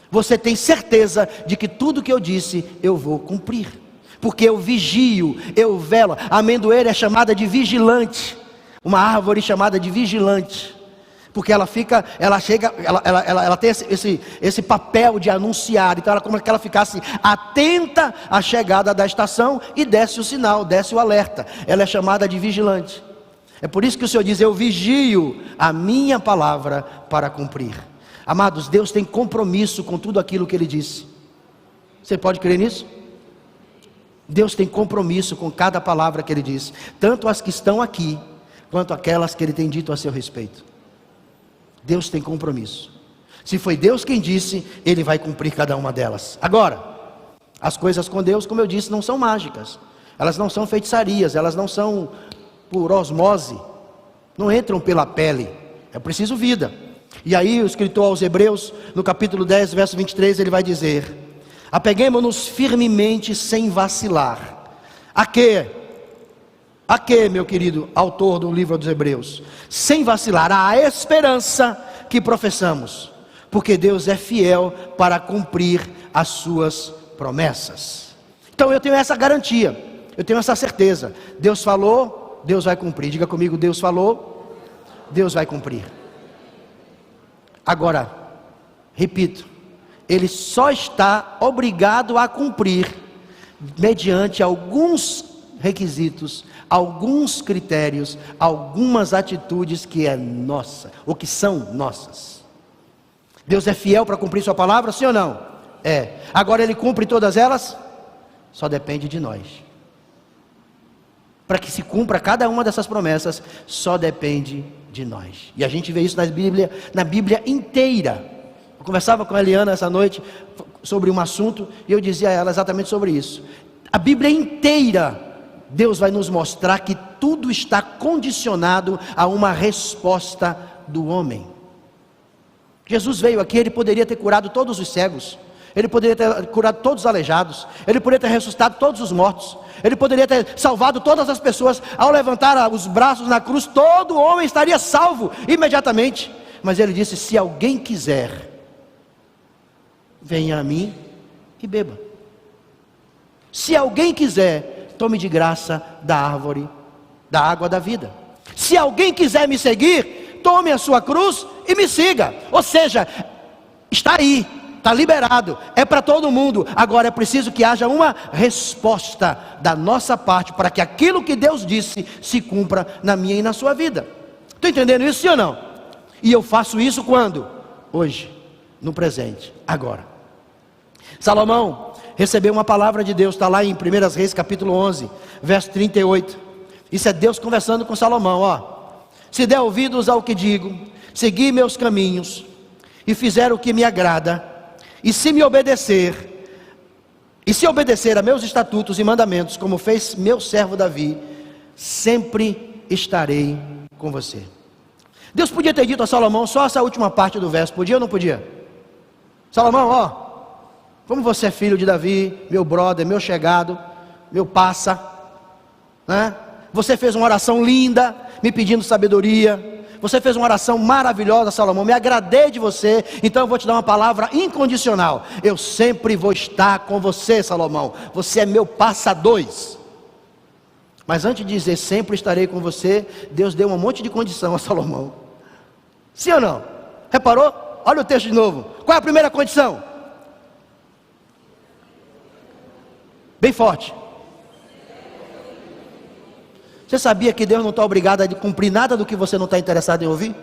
Speaker 2: você tem certeza de que tudo que eu disse, eu vou cumprir. Porque eu vigio, eu velo. A amendoeira é chamada de vigilante. Uma árvore chamada de vigilante. Porque ela tem esse papel de anunciar. Então, como que ela ficasse atenta à chegada da estação e desce o sinal, desce o alerta. Ela é chamada de vigilante. É por isso que o Senhor diz: eu vigio a minha palavra para cumprir. Amados, Deus tem compromisso com tudo aquilo que Ele disse. Você pode crer nisso? Deus tem compromisso com cada palavra que Ele diz, tanto as que estão aqui, quanto aquelas que Ele tem dito a seu respeito. Deus tem compromisso. Se foi Deus quem disse, Ele vai cumprir cada uma delas. Agora, as coisas com Deus, como eu disse, não são mágicas. Elas não são feitiçarias, elas não são por osmose, não entram pela pele, é preciso vida. E aí o escritor aos Hebreus, no capítulo 10, verso 23, ele vai dizer: apeguemo-nos firmemente sem vacilar. A quê? A quê, meu querido autor do livro dos Hebreus? Sem vacilar, à esperança que professamos, porque Deus é fiel para cumprir as suas promessas. Então eu tenho essa garantia, eu tenho essa certeza. Deus falou, Deus vai cumprir. Diga comigo: Deus falou, Deus vai cumprir. Agora, repito, Ele só está obrigado a cumprir mediante alguns requisitos, alguns critérios, algumas atitudes que é nossa, ou que são nossas. Deus é fiel para cumprir sua palavra, sim ou não? É. Agora Ele cumpre todas elas? Só depende de nós. Para que se cumpra cada uma dessas promessas, só depende de nós. E a gente vê isso na Bíblia inteira. Eu conversava com a Eliana essa noite sobre um assunto, e eu dizia a ela exatamente sobre isso. A Bíblia inteira, Deus vai nos mostrar que tudo está condicionado a uma resposta do homem. Jesus veio aqui, Ele poderia ter curado todos os cegos, Ele poderia ter curado todos os aleijados, Ele poderia ter ressuscitado todos os mortos, Ele poderia ter salvado todas as pessoas. Ao levantar os braços na cruz, todo homem estaria salvo imediatamente. Mas Ele disse: se alguém quiser, venha a mim e beba. Se alguém quiser, tome de graça da árvore, da água da vida. Se alguém quiser me seguir, tome a sua cruz e me siga. Ou seja, está aí, está liberado, é para todo mundo. Agora é preciso que haja uma resposta da nossa parte, para que aquilo que Deus disse se cumpra na minha e na sua vida. Estou entendendo isso, sim ou não? E eu faço isso quando? Hoje, no presente, agora. Salomão recebeu uma palavra de Deus, está lá em 1 Reis capítulo 11, verso 38. Isso é Deus conversando com Salomão, ó. Se der ouvidos ao que digo, segui meus caminhos, e fizer o que me agrada, e se obedecer a meus estatutos e mandamentos, como fez meu servo Davi, sempre estarei com você. Deus podia ter dito a Salomão só essa última parte do verso, podia ou não podia? Salomão, ó, como você é filho de Davi, meu brother, meu chegado, meu passa, né? Você fez uma oração linda, me pedindo sabedoria. Você fez uma oração maravilhosa, Salomão. Me agradei de você, então eu vou te dar uma palavra incondicional. Eu sempre vou estar com você, Salomão. Você é meu passa dois. Mas antes de dizer sempre estarei com você, Deus deu um monte de condição a Salomão. Sim ou não? Reparou? Olha o texto de novo. Qual é a primeira condição? Bem forte. Você sabia que Deus não está obrigado a cumprir nada do que você não está interessado em ouvir?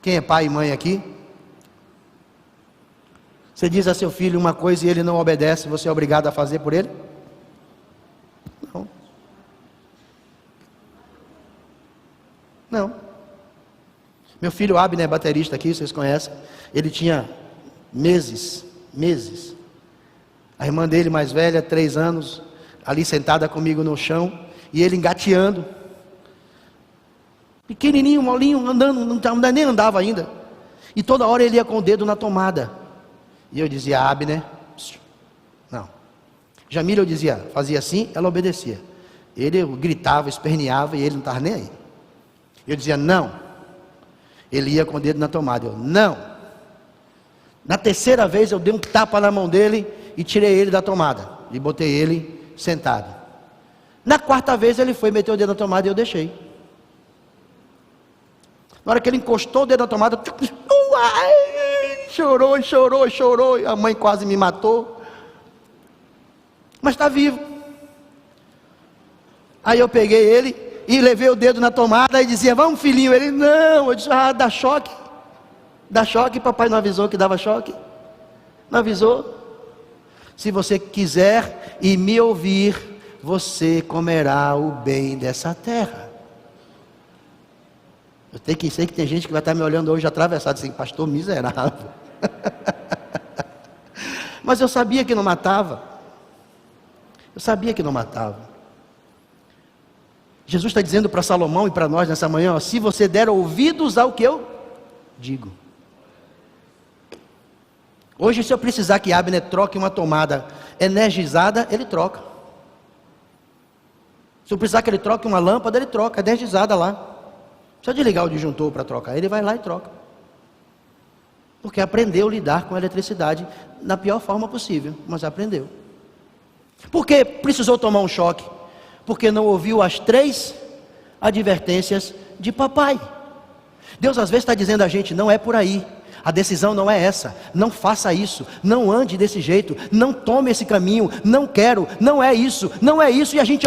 Speaker 2: Quem é pai e mãe aqui? Você diz a seu filho uma coisa e ele não obedece, você é obrigado a fazer por ele? Não. Não. Meu filho Abner é baterista aqui, vocês conhecem. Ele tinha meses. A irmã dele mais velha, 3 anos, ali sentada comigo no chão, e ele engateando. Pequenininho, molinho, andando, nem andava ainda. E toda hora ele ia com o dedo na tomada. E eu dizia, Abner, não. Jamília eu dizia, fazia assim, ela obedecia. Ele gritava, esperneava e ele não estava nem aí. Eu dizia, não. Ele ia com o dedo na tomada, eu, não. Na terceira vez eu dei um tapa na mão dele e tirei ele da tomada. E botei ele sentado. Na quarta vez ele foi meter o dedo na tomada e eu deixei. Na hora que ele encostou o dedo na tomada, chorou, a mãe quase me matou, mas está vivo. Aí eu peguei ele e levei o dedo na tomada e dizia, vamos filhinho, ele, não, eu disse, dá choque, papai não avisou que dava choque, não avisou. Se você quiser e me ouvir, você comerá o bem dessa terra. Eu sei que tem gente que vai estar me olhando hoje atravessado, assim, pastor miserável. Mas eu sabia que não matava. Jesus está dizendo para Salomão e para nós nessa manhã, ó, se você der ouvidos ao que eu digo. Hoje, se eu precisar que Abner troque uma tomada energizada, ele troca. Se eu precisar que ele troque uma lâmpada, ele troca, energizada lá. Precisa de ligar o disjuntor para trocar, ele vai lá e troca. Porque aprendeu a lidar com a eletricidade na pior forma possível, mas aprendeu. Por que precisou tomar um choque? Porque não ouviu as 3 advertências de papai. Deus às vezes está dizendo a gente, não é por aí, a decisão não é essa, não faça isso, não ande desse jeito, não tome esse caminho, não quero, não é isso, e a gente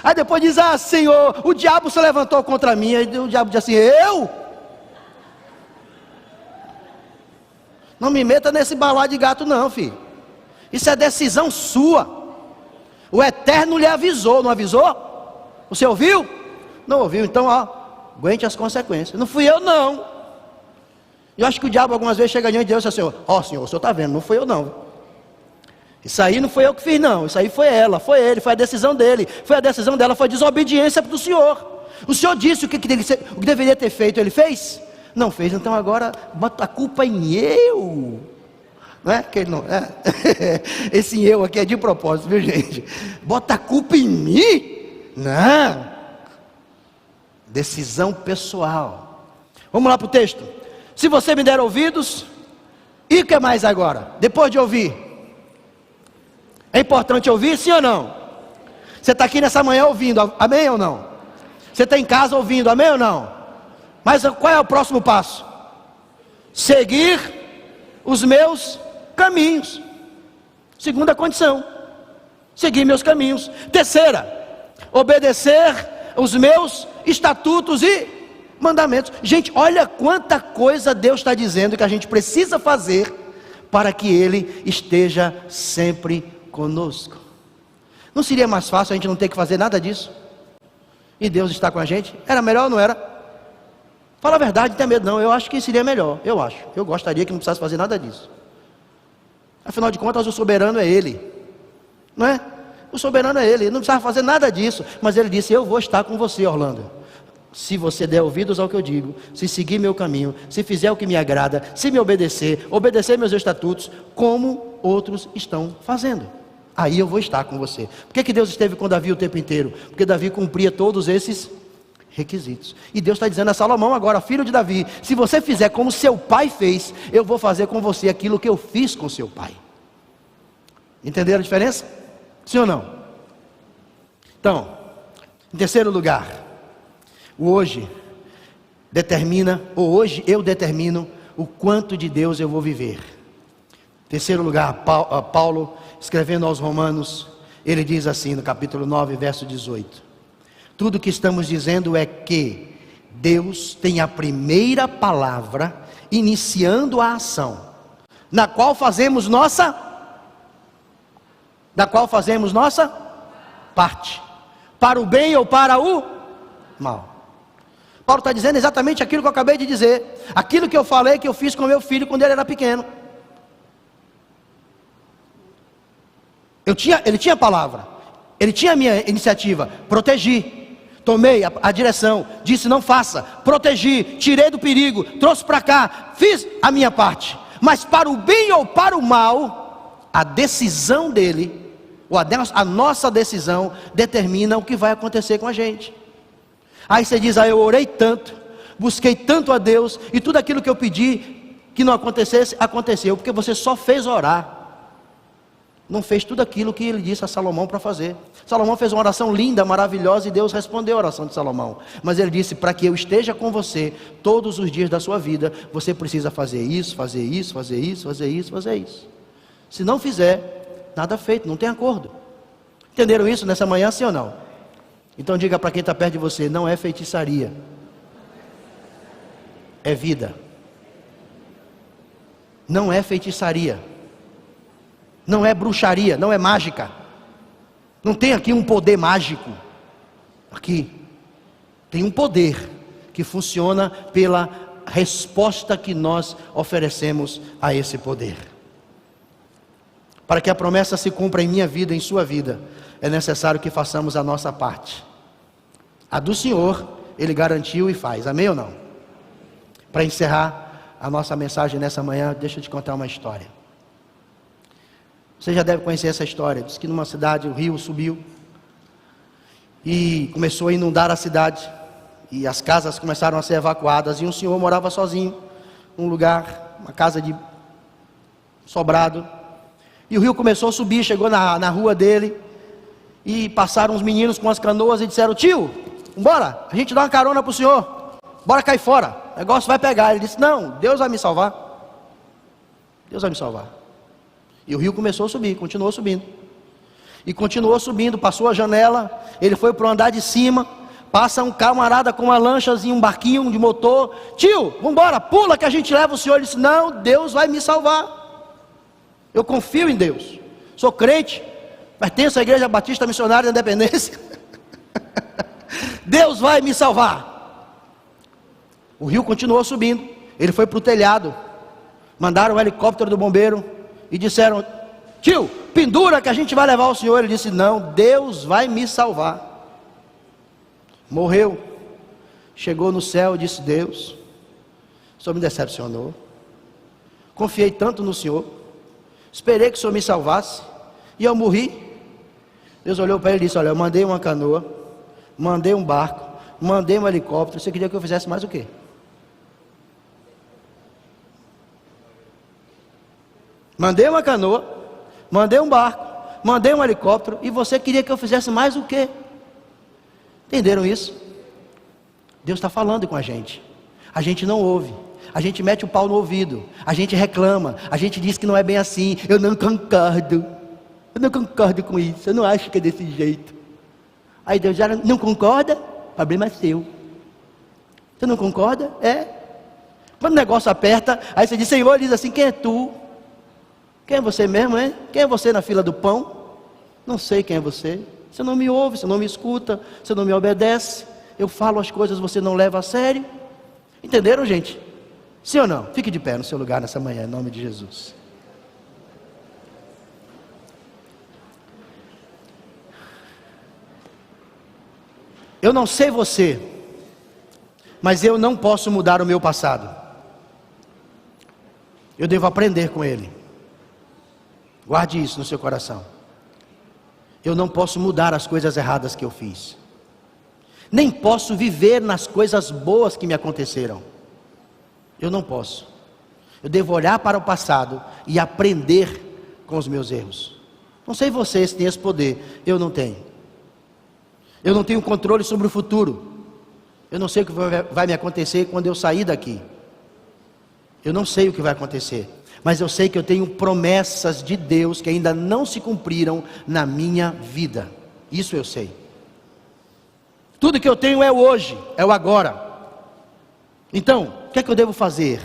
Speaker 2: aí depois diz, Senhor, o diabo se levantou contra mim, aí o diabo diz assim, eu? Não me meta nesse balai de gato não, filho, isso é decisão sua, o Eterno lhe avisou, não avisou? Você ouviu? Não ouviu, então aguente as consequências, não fui eu não. Eu acho que o diabo algumas vezes chega diante de Deus e diz assim, Senhor, o senhor está vendo, não fui eu não. Isso aí não foi eu que fiz não, isso aí foi ela, foi ele, foi a decisão dele, foi a decisão dela, foi a desobediência do Senhor. O Senhor disse o que deveria ter feito, ele fez? Não fez, então agora bota a culpa em eu. Não é? Que ele não, esse eu aqui é de propósito, viu gente? Bota a culpa em mim? Não. Decisão pessoal. Vamos lá para o texto. Se você me der ouvidos, e o que mais agora? Depois de ouvir, é importante ouvir, sim ou não? Você está aqui nessa manhã ouvindo, amém ou não? Você está em casa ouvindo, amém ou não? Mas qual é o próximo passo? Seguir os meus caminhos. Segunda condição, seguir meus caminhos. Terceira, obedecer os meus estatutos e mandamentos. Gente, olha quanta coisa Deus está dizendo que a gente precisa fazer para que Ele esteja sempre conosco. Não seria mais fácil a gente não ter que fazer nada disso? E Deus está com a gente? Era melhor ou não era? Fala a verdade, não tem medo não, eu acho que seria melhor, eu gostaria que não precisasse fazer nada disso. Afinal de contas o soberano é Ele, não é? O soberano é Ele não precisava fazer nada disso, mas Ele disse, eu vou estar com você, Orlando. Se você der ouvidos ao que eu digo, se seguir meu caminho, se fizer o que me agrada, se me obedecer meus estatutos, como outros estão fazendo, aí eu vou estar com você. Por que Deus esteve com Davi o tempo inteiro? Porque Davi cumpria todos esses requisitos. E Deus está dizendo a Salomão agora, filho de Davi, se você fizer como seu pai fez, eu vou fazer com você aquilo que eu fiz com seu pai. Entenderam a diferença? Sim ou não? Então, em terceiro lugar, hoje eu determino o quanto de Deus eu vou viver. Em terceiro lugar, Paulo, escrevendo aos Romanos, ele diz assim no capítulo 9, verso 18: tudo que estamos dizendo é que Deus tem a primeira palavra, iniciando a ação, na qual fazemos nossa parte, para o bem ou para o mal. Paulo está dizendo exatamente aquilo que eu acabei de dizer, aquilo que eu falei que eu fiz com meu filho quando ele era pequeno. Ele tinha a palavra, ele tinha a minha iniciativa, protegi, tomei a direção, disse não faça, protegi, tirei do perigo, trouxe para cá, fiz a minha parte. Mas para o bem ou para o mal, a decisão dele, ou a nossa decisão, determina o que vai acontecer com a gente. Aí você diz, eu orei tanto, busquei tanto a Deus, e tudo aquilo que eu pedi que não acontecesse, aconteceu, porque você só fez orar, não fez tudo aquilo que ele disse a Salomão para fazer. Salomão fez uma oração linda, maravilhosa, e Deus respondeu a oração de Salomão. Mas ele disse, para que eu esteja com você todos os dias da sua vida, você precisa fazer isso, fazer isso, fazer isso, fazer isso, fazer isso. Se não fizer, nada feito, não tem acordo. Entenderam isso nessa manhã, sim ou não? Então diga para quem está perto de você, não é feitiçaria, é vida. Não é feitiçaria, não é bruxaria, não é mágica. Não tem aqui um poder mágico. Aqui tem um poder que funciona pela resposta que nós oferecemos a esse poder. Para que a promessa se cumpra em minha vida, em sua vida, é necessário que façamos a nossa parte. A do Senhor, Ele garantiu e faz. Amém ou não? Para encerrar a nossa mensagem nessa manhã, deixa eu te contar uma história. Você já deve conhecer essa história. Diz que numa cidade o rio subiu e começou a inundar a cidade, e as casas começaram a ser evacuadas, e um senhor morava sozinho num lugar, uma casa de sobrado, e o rio começou a subir, chegou na rua dele, e passaram uns meninos com as canoas e disseram, tio, bora, a gente dá uma carona para o senhor, bora cair fora, o negócio vai pegar. Ele disse, não, Deus vai me salvar, Deus vai me salvar. E o rio começou a subir, continuou subindo, e continuou subindo, passou a janela, ele foi para o andar de cima, passa um camarada com uma lanchazinha, um barquinho de motor, tio, vamos embora, pula que a gente leva o senhor. Ele disse, não, Deus vai me salvar, eu confio em Deus, sou crente, pertenço à Igreja Batista Missionária da Independência, Deus vai me salvar. O rio continuou subindo, ele foi para o telhado, mandaram o helicóptero do bombeiro, e disseram, tio, pendura que a gente vai levar o senhor. Ele disse, não, Deus vai me salvar. Morreu, chegou no céu e disse, Deus, o senhor me decepcionou, confiei tanto no senhor, esperei que o senhor me salvasse, e eu morri. Deus olhou para ele e disse, olha, eu mandei uma canoa, mandei um barco, mandei um helicóptero, você queria que eu fizesse mais o quê? Mandei uma canoa, mandei um barco, mandei um helicóptero, e você queria que eu fizesse mais o quê? Entenderam isso? Deus está falando com a gente não ouve, a gente mete o pau no ouvido, a gente reclama, a gente diz que não é bem assim, eu não concordo com isso, eu não acho que é desse jeito. Aí Deus já não concorda, problema é seu. Você não concorda? É. Quando o negócio aperta, aí você diz, Senhor, ele diz assim, quem é tu? Quem é você mesmo, hein? Quem é você na fila do pão? Não sei quem é você. Você não me ouve, você não me escuta, você não me obedece. Eu falo as coisas, você não leva a sério. Entenderam, gente? Sim ou não? Fique de pé no seu lugar nessa manhã, em nome de Jesus. Eu não sei você, mas eu não posso mudar o meu passado. Eu devo aprender com ele. Guarde isso no seu coração. Eu não posso mudar as coisas erradas que eu fiz. Nem posso viver nas coisas boas que me aconteceram. Eu não posso. Eu devo olhar para o passado e aprender com os meus erros. Não sei vocês têm esse poder, eu não tenho. Eu não tenho controle sobre o futuro. Eu não sei o que vai me acontecer quando eu sair daqui. Eu não sei o que vai acontecer. Mas eu sei que eu tenho promessas de Deus que ainda não se cumpriram na minha vida. Isso eu sei. Tudo que eu tenho é o hoje, é o agora. Então, o que é que eu devo fazer?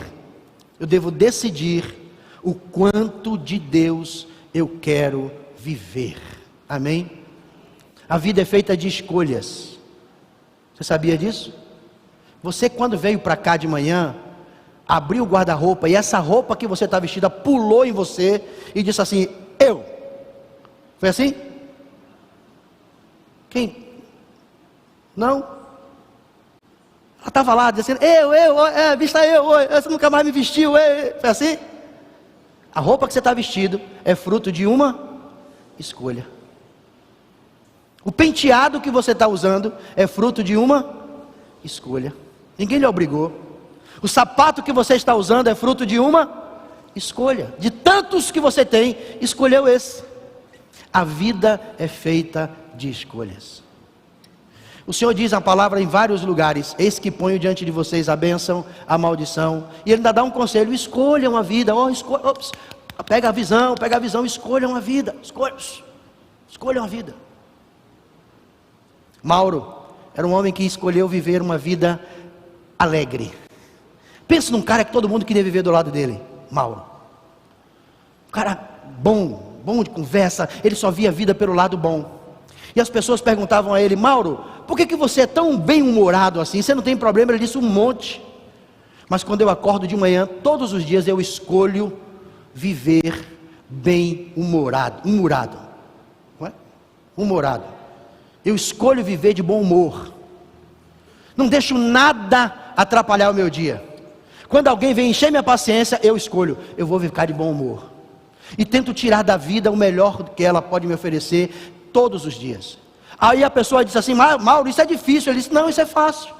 Speaker 2: Eu devo decidir o quanto de Deus eu quero viver. Amém? A vida é feita de escolhas. Você sabia disso? Você, quando veio para cá de manhã, abriu o guarda-roupa e essa roupa que você está vestida pulou em você e disse assim: eu. Foi assim? Quem? Não? Ela estava lá dizendo: vista eu, você nunca mais me vestiu. Foi assim? A roupa que você está vestido é fruto de uma escolha. O penteado que você está usando é fruto de uma escolha. Ninguém lhe obrigou. O sapato que você está usando é fruto de uma escolha. De tantos que você tem, escolheu esse. A vida é feita de escolhas. O Senhor diz a palavra em vários lugares: eis que ponho diante de vocês a bênção, a maldição. E Ele ainda dá um conselho: escolham a vida. Pega a visão, escolham a vida. Escolham a vida. Mauro era um homem que escolheu viver uma vida alegre. Pensa num cara que todo mundo queria viver do lado dele. Mauro, um cara bom de conversa. Ele só via a vida pelo lado bom. E as pessoas perguntavam a ele: Mauro, por que você é tão bem-humorado assim? Você não tem problema? Ele disse: um monte. Mas quando eu acordo de manhã, todos os dias eu escolho viver bem-humorado. Humorado. Eu escolho viver de bom humor. Não deixo nada atrapalhar o meu dia. Quando alguém vem encher minha paciência, eu escolho: eu vou ficar de bom humor. E tento tirar da vida o melhor que ela pode me oferecer todos os dias. Aí a pessoa diz assim: Mauro, isso é difícil. Ele disse: não, isso é fácil.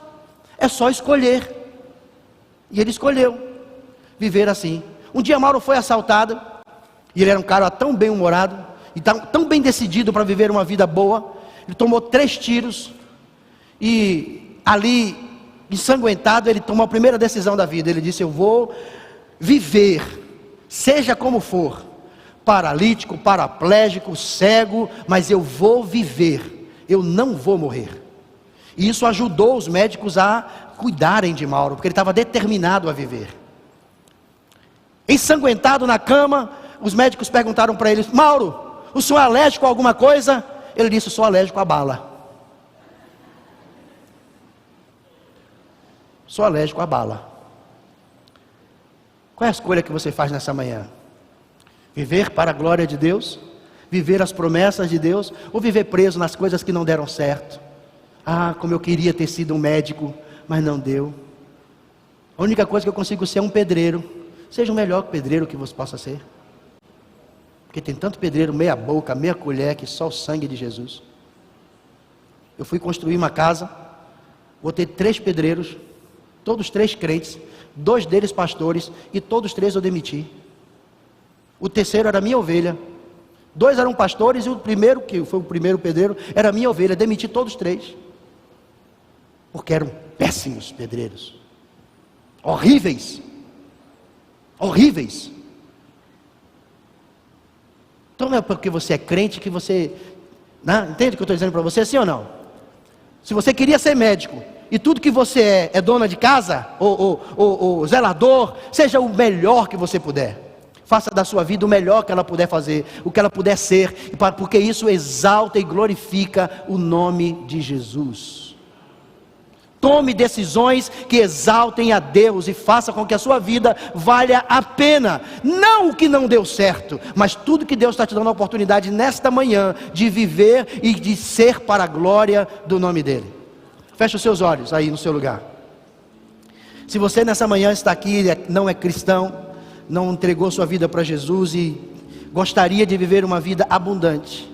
Speaker 2: É só escolher. E ele escolheu viver assim. Um dia Mauro foi assaltado. E ele era um cara tão bem-humorado e tão bem decidido para viver uma vida boa. Ele tomou 3 tiros. E ali, ensanguentado, ele tomou a primeira decisão da vida. Ele disse: eu vou viver, seja como for, paralítico, paraplégico, cego, mas eu vou viver, eu não vou morrer. E isso ajudou os médicos a cuidarem de Mauro, porque ele estava determinado a viver. Ensanguentado na cama, os médicos perguntaram para ele: Mauro, o senhor é alérgico a alguma coisa? Ele disse: sou alérgico à bala. Sou alérgico à bala. Qual é a escolha que você faz nessa manhã? Viver para a glória de Deus? Viver as promessas de Deus? Ou viver preso nas coisas que não deram certo? Como eu queria ter sido um médico, mas não deu. A única coisa que eu consigo ser é um pedreiro. Seja o melhor pedreiro que você possa ser. Porque tem tanto pedreiro meia boca, meia colher, que só o sangue de Jesus. Eu fui construir uma casa, botei 3 pedreiros, todos 3 crentes, 2 deles pastores, e todos 3 eu demiti. O terceiro era minha ovelha. 2 eram pastores, e o primeiro, que foi o primeiro pedreiro, era minha ovelha. Demiti todos 3. Porque eram péssimos pedreiros. Horríveis. Horríveis. Então não é porque você é crente que você... Entende o que eu estou dizendo para você? Sim ou não? Se você queria ser médico, e tudo que você é dona de casa, ou zelador, seja o melhor que você puder. Faça da sua vida o melhor que ela puder fazer, o que ela puder ser, porque isso exalta e glorifica o nome de Jesus. Tome decisões que exaltem a Deus e faça com que a sua vida valha a pena. Não o que não deu certo, mas tudo que Deus está te dando a oportunidade nesta manhã de viver e de ser para a glória do nome dEle. Feche os seus olhos aí no seu lugar. Se você nessa manhã está aqui e não é cristão, não entregou sua vida para Jesus e gostaria de viver uma vida abundante,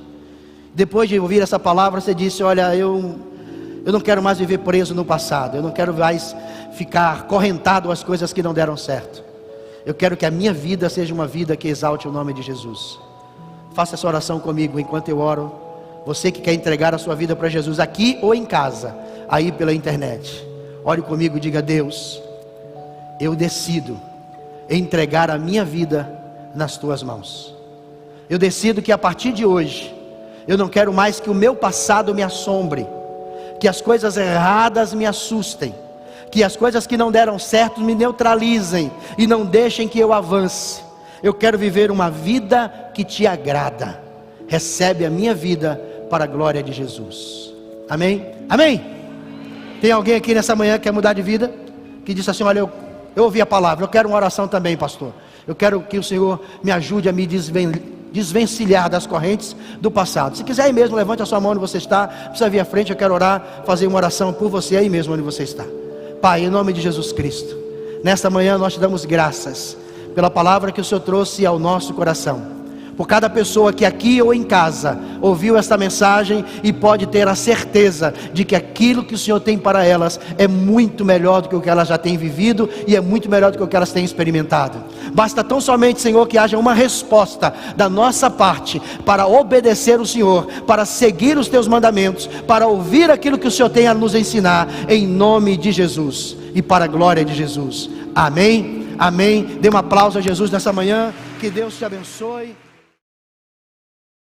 Speaker 2: depois de ouvir essa palavra você disse: olha, eu não quero mais viver preso no passado, eu não quero mais ficar correntado às coisas que não deram certo, eu quero que a minha vida seja uma vida que exalte o nome de Jesus. Faça essa oração comigo enquanto eu oro. Você que quer entregar a sua vida para Jesus, aqui ou em casa, aí pela internet, ore comigo e diga: Deus, eu decido entregar a minha vida nas tuas mãos. Eu decido que a partir de hoje, eu não quero mais que o meu passado me assombre, que as coisas erradas me assustem, que as coisas que não deram certo me neutralizem e não deixem que eu avance. Eu quero viver uma vida que te agrada. Recebe a minha vida para a glória de Jesus. Amém? Amém? Tem alguém aqui nessa manhã que quer mudar de vida? Que disse assim: olha, eu ouvi a palavra, eu quero uma oração também, pastor. Eu quero que o Senhor me ajude a me desvencilhar das correntes do passado. Se quiser aí mesmo, levante a sua mão onde você está. Precisa vir à frente, eu quero orar, fazer uma oração por você aí mesmo onde você está. Pai, em nome de Jesus Cristo, nesta manhã nós te damos graças pela palavra que o Senhor trouxe ao nosso coração. Por cada pessoa que aqui ou em casa ouviu esta mensagem e pode ter a certeza de que aquilo que o Senhor tem para elas é muito melhor do que o que elas já têm vivido e é muito melhor do que o que elas têm experimentado. Basta tão somente, Senhor, que haja uma resposta da nossa parte para obedecer o Senhor, para seguir os teus mandamentos, para ouvir aquilo que o Senhor tem a nos ensinar, em nome de Jesus e para a glória de Jesus. Amém, amém. Dê um aplauso a Jesus nessa manhã. Que Deus te abençoe.